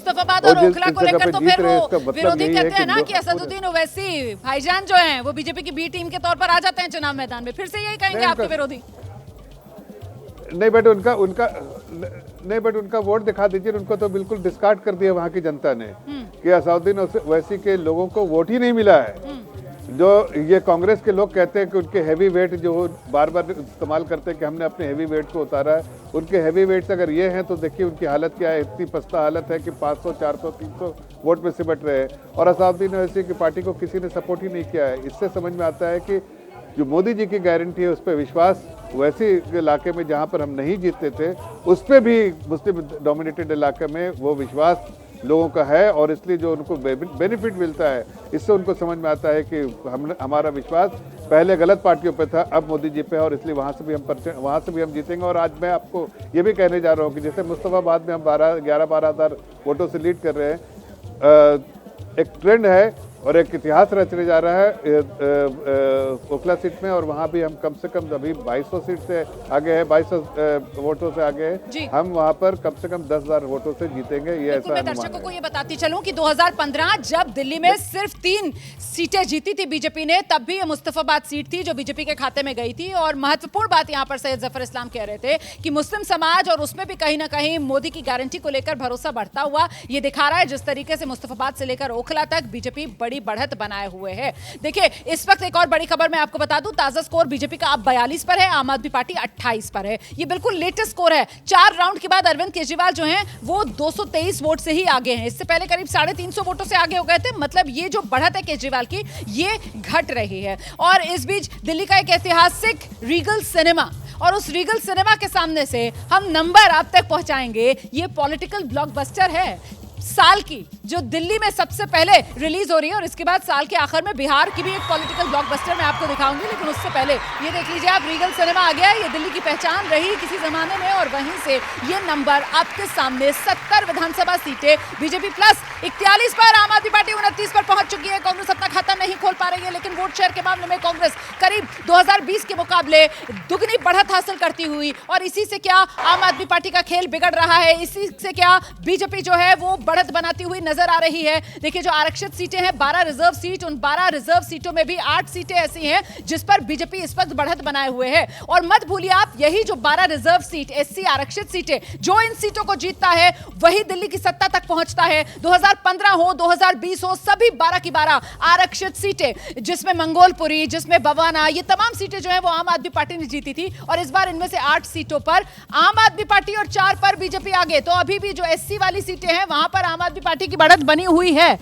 मुस्तफाबाद और ओखला को लेकर तो फिर वो विरोधी कहते हैं ना कि असदुद्दीन ओवैसी भाईजान जो हैं वो बीजेपी की बी टीम के तौर पर आ जाते हैं चुनाव मैदान में, फिर से यही कहेंगे आपके विरोधी? नहीं बट उनका वोट दिखा दीजिए। उनको तो बिल्कुल डिस्कार्ड कर दिया वहां की जनता ने कि असदुद्दीन ओवैसी के लोगों को वोट ही नहीं मिला है। जो ये कांग्रेस के लोग कहते हैं कि उनके हैवी वेट जो बार बार इस्तेमाल करते हैं कि हमने अपने हैवी वेट को उतारा है, उनके हैवी वेट्स अगर ये हैं तो देखिए उनकी हालत क्या है। इतनी पस्ता हालत है कि 500, 400, 300 वोट में सिमट रहे हैं और असदुद्दीन ओवैसी की पार्टी को किसी ने सपोर्ट ही नहीं किया है। इससे समझ में आता है कि जो मोदी जी की गारंटी है उस पर विश्वास, वैसे इलाके में जहां पर हम नहीं जीतते थे उस पर भी मुस्लिम डोमिनेटेड इलाके में वो विश्वास लोगों का है और इसलिए जो उनको बेनिफिट मिलता है इससे उनको समझ में आता है कि हमारा विश्वास पहले गलत पार्टियों पे था, अब मोदी जी पे है और इसलिए वहाँ से भी हम जीतेंगे। और आज मैं आपको ये भी कहने जा रहा हूँ कि जैसे मुस्तफाबाद में हम 11-12 हज़ार वोटों से लीड कर रहे हैं, एक ट्रेंड है और एक इतिहास रचने जा रहा है ओखला सीट में और वहाँ भी हम कम से कम अभी 2200 सीट से आगे है, 2200 वोटों से आगे है। हम वहाँ पर कम से कम 10,000 वोटों से जीतेंगे, ये ऐसा मैं दर्शकों को ये बताती चलूं कि 2015 जब दिल्ली में सिर्फ 3 सीटें जीती थी बीजेपी ने, तब भी ये मुस्तफाबाद सीट थी जो बीजेपी के खाते में गई थी। और महत्वपूर्ण बात यहाँ पर सैयद जफर इस्लाम कह रहे थे कि मुस्लिम समाज और उसमें भी कहीं ना कहीं मोदी की गारंटी को लेकर भरोसा बढ़ता हुआ ये दिखा रहा है, जिस तरीके से मुस्तफाबाद से लेकर ओखला तक बीजेपी बड़ी बढ़त बनाए हुए है। देखिए इस वक्त एक और बड़ी खबर मैं आपको बता दूं, ताजा स्कोर बीजेपी का अब 42 पर है, आम आदमी पार्टी 28 पर है। ये बिल्कुल लेटेस्ट स्कोर है। 4 राउंड के बाद अरविंद केजरीवाल जो हैं वो 223 वोट से ही आगे हैं। इससे पहले करीब 350 वोटों से आगे हो गए थे। मतलब ये जो बढ़त है केजरीवाल की ये घट रही है। और इस बीच दिल्ली का एक ऐतिहासिक रीगल सिनेमा और उस रीगल सिनेमा के सामने से हम नंबर आप तक पहुंचाएंगे। ये पॉलिटिकल ब्लॉकबस्टर है साल की जो दिल्ली में सबसे पहले रिलीज हो रही है और इसके बाद साल के आखिर में बिहार की भी एक पॉलिटिकल ब्लॉकबस्टर मैं आपको दिखाऊंगी। लेकिन उससे पहले ये देख लीजिए आप, रीगल सिनेमा आ गया है। ये दिल्ली की पहचान रही किसी जमाने में और वहीं से ये नंबर आपके सामने 70 विधानसभा सीटें बीजेपी प्लस 41 पर, आम आदमी पार्टी 29 पर पहुंच चुकी है। कांग्रेस अपना खाता नहीं खोल पा रही है, लेकिन वोट शेयर के मामले में कांग्रेस करीब 2020 के मुकाबले दुगनी बढ़त हासिल करती हुई और इसी से क्या आम आदमी पार्टी का खेल बिगड़ रहा है, इसी से क्या बीजेपी जो है वो बढ़त बनाती हुई नजर आ रही है। देखिए जो आरक्षित सीटें हैं 12 रिजर्व सीट, उन 12 रिजर्व सीटों में भी 8 सीटें ऐसी हैं जिस पर बीजेपी इस वक्त बढ़त बनाए हुए है। और मत भूलिए आप, यही जो 12 रिजर्व सीट एससी आरक्षित सीटें, जो इन सीटों को जीतता है वही दिल्ली की सत्ता तक पहुंचता है। 2015 हो 2020 हो, सभी 12 की 12 आरक्षित सीटें, जिसमें मंगोलपुरी, जिसमें बवाना, ये तमाम सीटें जो है वो आम आदमी पार्टी ने जीती थी। और इस बार इनमें से 8 सीटों पर आम आदमी पार्टी और 4 पर बीजेपी आगे। तो अभी भी जो एससी वाली सीटें हैं वहां पर आम आदमी पार्टी की बढ़त बनी हुई है।